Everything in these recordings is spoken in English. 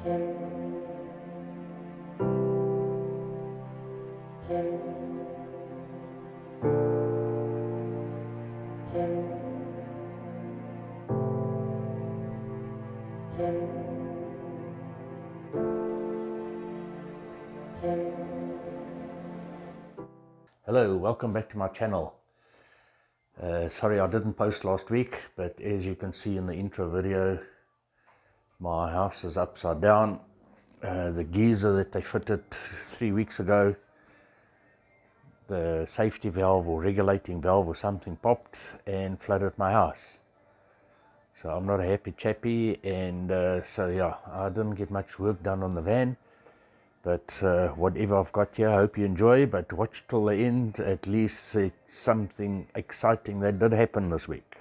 Hello, welcome back to my channel. Sorry I didn't post last week, but as you can see in the intro video, my house is upside down. The geyser that they fitted 3 weeks ago, the safety valve or regulating valve or something popped and flooded my house. So I'm not a happy chappy, and so yeah, I didn't get much work done on the van. But whatever I've got here, I hope you enjoy, but watch till the end. At least it's something exciting that did happen this week.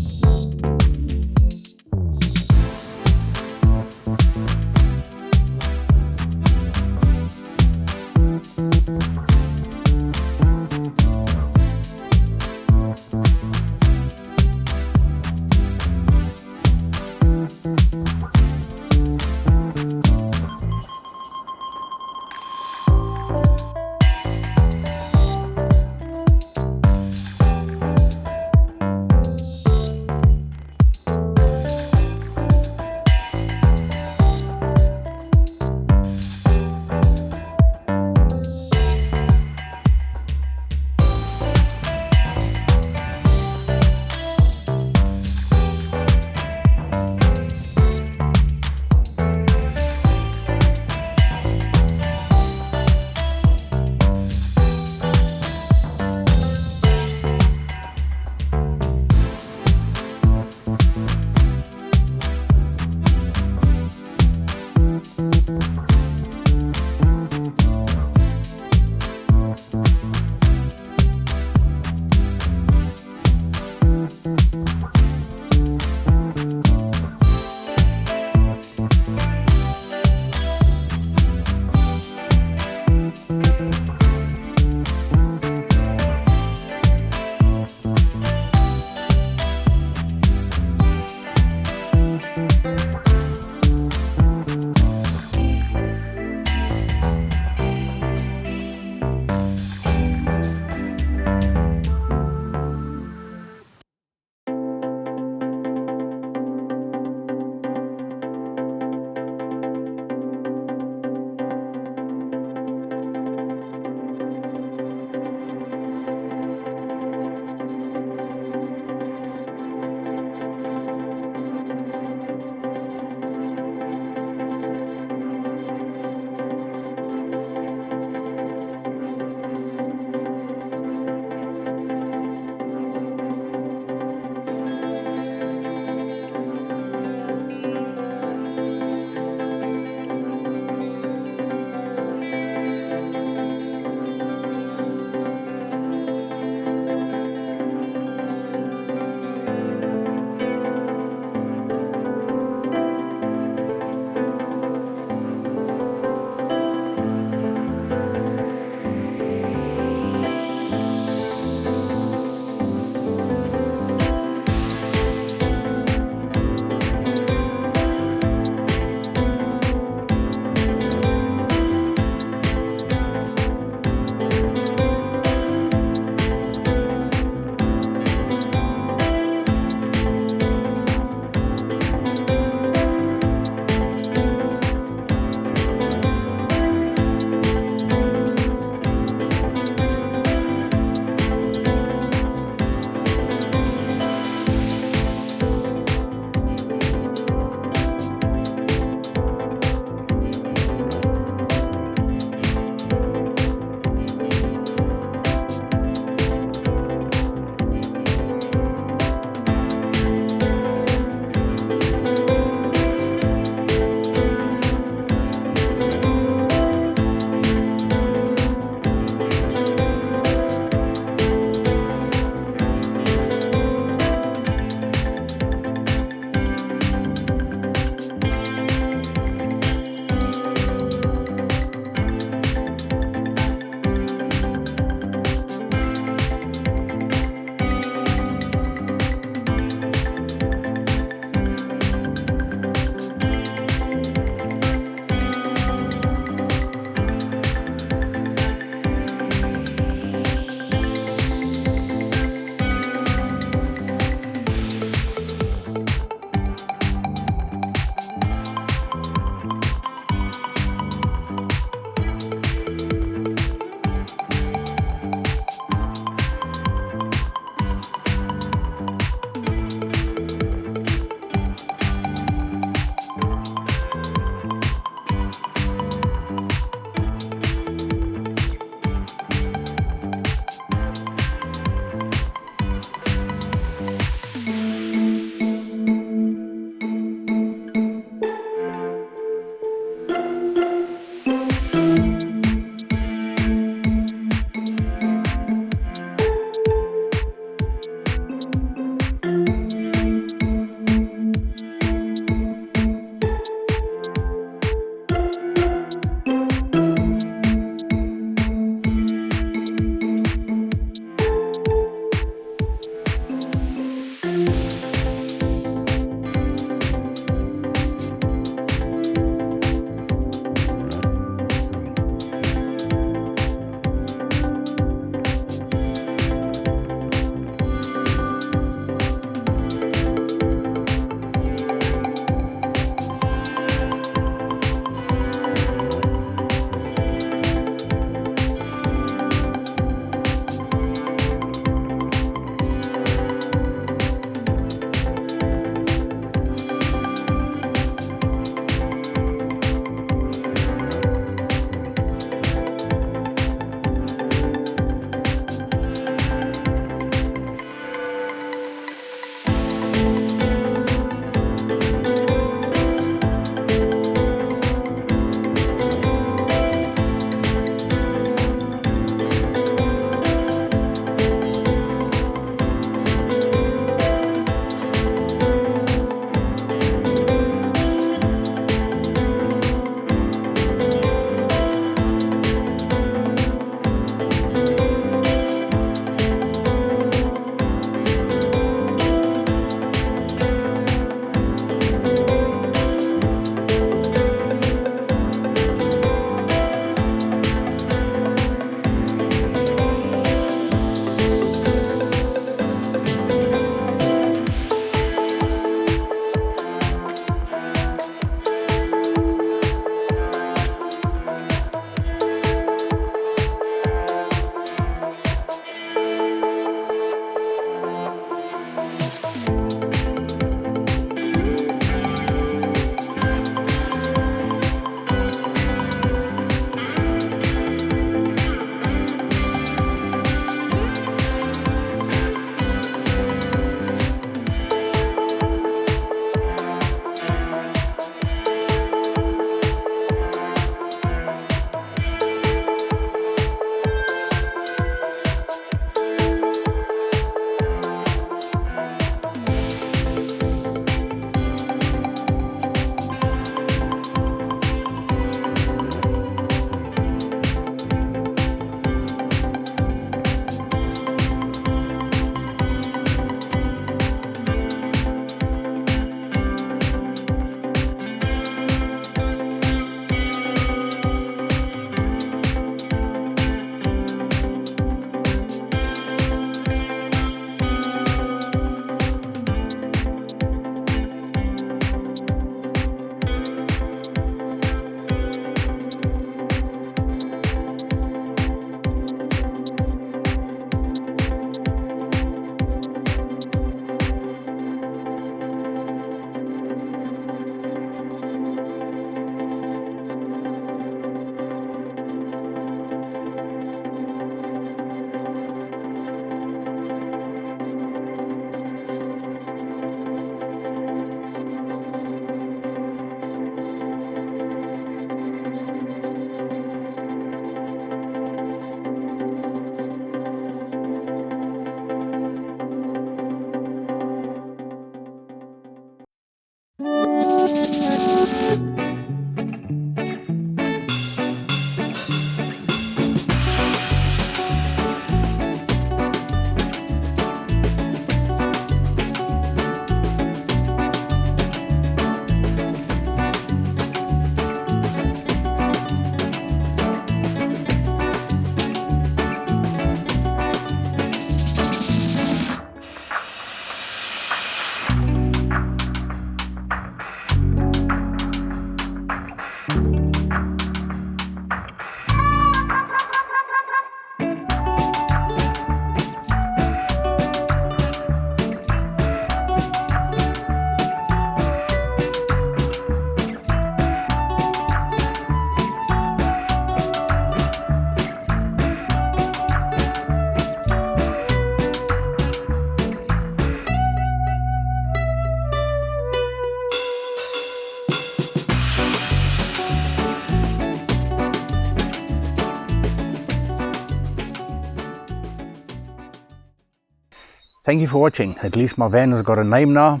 thank you for watching. At least my van has got a name now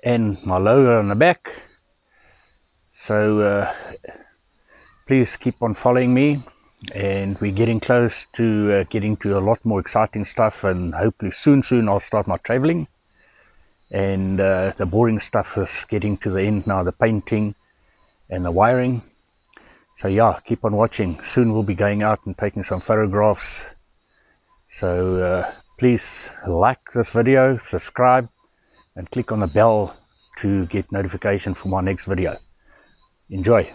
and my logo on the back. So please keep on following me, and we're getting close to getting to a lot more exciting stuff, and hopefully soon I'll start my traveling. And the boring stuff is getting to the end now, the painting and the wiring. So yeah, keep on watching. Soon we'll be going out and taking some photographs. So please like this video, subscribe, and click on the bell to get notification for my next video. Enjoy.